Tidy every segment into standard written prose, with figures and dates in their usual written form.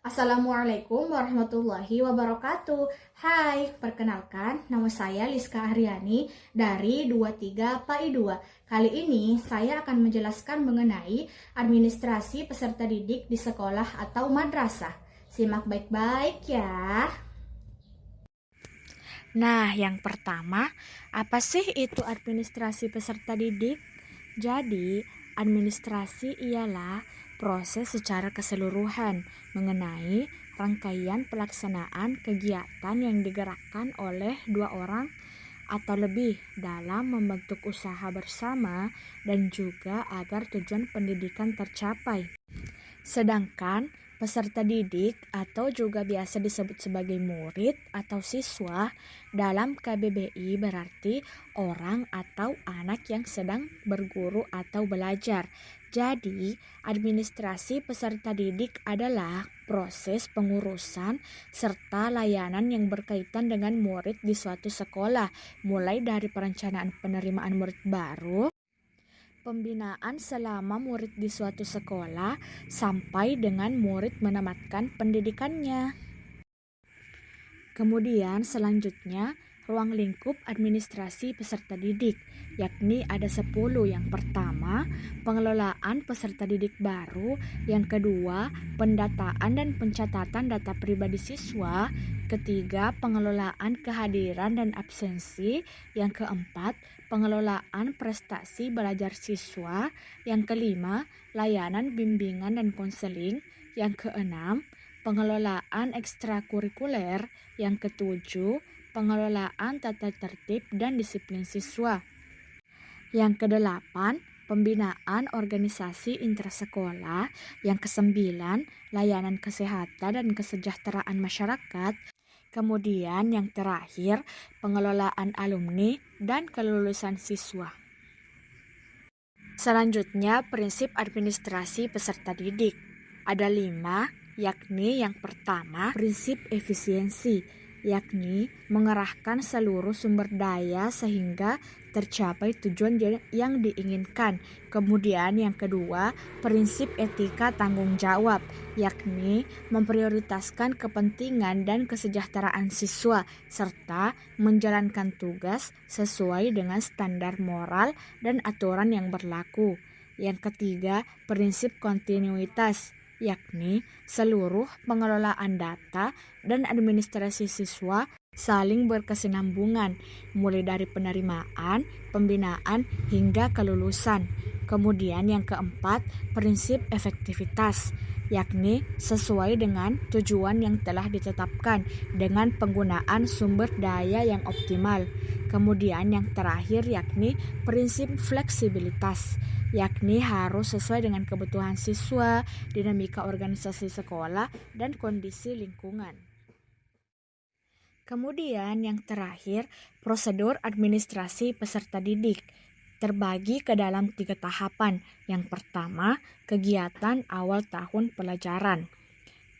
Assalamualaikum warahmatullahi wabarakatuh. Hai, perkenalkan nama saya Liska Aryani dari 23 PAI 2. Kali ini saya akan menjelaskan mengenai administrasi peserta didik di sekolah atau madrasah. Simak baik-baik ya. Nah, yang pertama, apa sih itu administrasi peserta didik? Jadi, administrasi ialah proses secara keseluruhan mengenai rangkaian pelaksanaan kegiatan yang digerakkan oleh dua orang atau lebih dalam membentuk usaha bersama dan juga agar tujuan pendidikan tercapai. Sedangkan peserta didik atau juga biasa disebut sebagai murid atau siswa dalam KBBI berarti orang atau anak yang sedang berguru atau belajar. Jadi, administrasi peserta didik adalah proses pengurusan serta layanan yang berkaitan dengan murid di suatu sekolah, mulai dari perencanaan penerimaan murid baru, pembinaan selama murid di suatu sekolah, sampai dengan murid menamatkan pendidikannya. Kemudian selanjutnya, ruang lingkup administrasi peserta didik, yakni ada 10. Yang pertama, pengelolaan peserta didik baru. Yang kedua, pendataan dan pencatatan data pribadi siswa. Ketiga, pengelolaan kehadiran dan absensi. Yang keempat, pengelolaan prestasi belajar siswa. Yang kelima, layanan bimbingan dan konseling. Yang keenam, pengelolaan ekstrakurikuler. Yang ketujuh, pengelolaan tata tertib dan disiplin siswa. Yang kedelapan, pembinaan organisasi intrasekolah. Yang kesembilan, layanan kesehatan dan kesejahteraan masyarakat. Kemudian yang terakhir, pengelolaan alumni dan kelulusan siswa. Selanjutnya, prinsip administrasi peserta didik. Ada 5, yakni yang pertama, prinsip efisiensi, yakni mengerahkan seluruh sumber daya sehingga tercapai tujuan yang diinginkan. Kemudian yang kedua, prinsip etika tanggung jawab, yakni memprioritaskan kepentingan dan kesejahteraan siswa serta menjalankan tugas sesuai dengan standar moral dan aturan yang berlaku. Yang ketiga, prinsip kontinuitas, yakni seluruh pengelolaan data dan administrasi siswa saling berkesinambungan, mulai dari penerimaan, pembinaan, hingga kelulusan. Kemudian yang keempat, prinsip efektivitas, yakni sesuai dengan tujuan yang telah ditetapkan dengan penggunaan sumber daya yang optimal. Kemudian yang terakhir yakni prinsip fleksibilitas, yakni harus sesuai dengan kebutuhan siswa, dinamika organisasi sekolah, dan kondisi lingkungan. Kemudian yang terakhir, prosedur administrasi peserta didik terbagi ke dalam 3 tahapan. Yang pertama, kegiatan awal tahun pelajaran.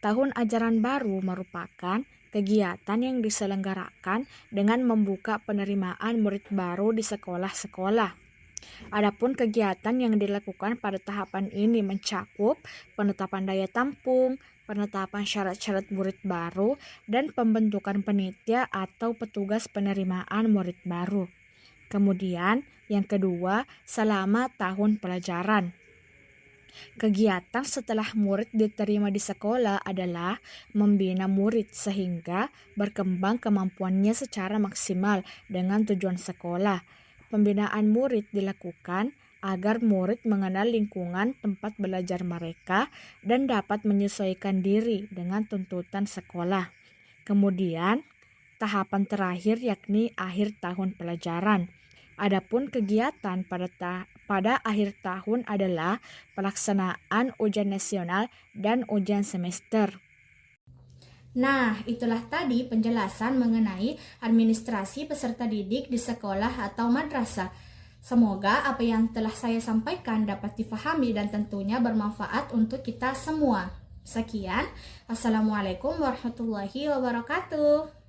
Tahun ajaran baru merupakan kegiatan yang diselenggarakan dengan membuka penerimaan murid baru di sekolah-sekolah. Adapun kegiatan yang dilakukan pada tahapan ini mencakup penetapan daya tampung, penetapan syarat-syarat murid baru, dan pembentukan panitia atau petugas penerimaan murid baru. Kemudian yang kedua, selama tahun pelajaran. Kegiatan setelah murid diterima di sekolah adalah membina murid sehingga berkembang kemampuannya secara maksimal dengan tujuan sekolah. Pembinaan murid dilakukan agar murid mengenal lingkungan tempat belajar mereka dan dapat menyesuaikan diri dengan tuntutan sekolah. Kemudian, tahapan terakhir yakni akhir tahun pelajaran. Adapun kegiatan pada akhir tahun adalah pelaksanaan ujian nasional dan ujian semester. Nah, itulah tadi penjelasan mengenai administrasi peserta didik di sekolah atau madrasah. Semoga apa yang telah saya sampaikan dapat difahami dan tentunya bermanfaat untuk kita semua. Sekian, Assalamualaikum warahmatullahi wabarakatuh.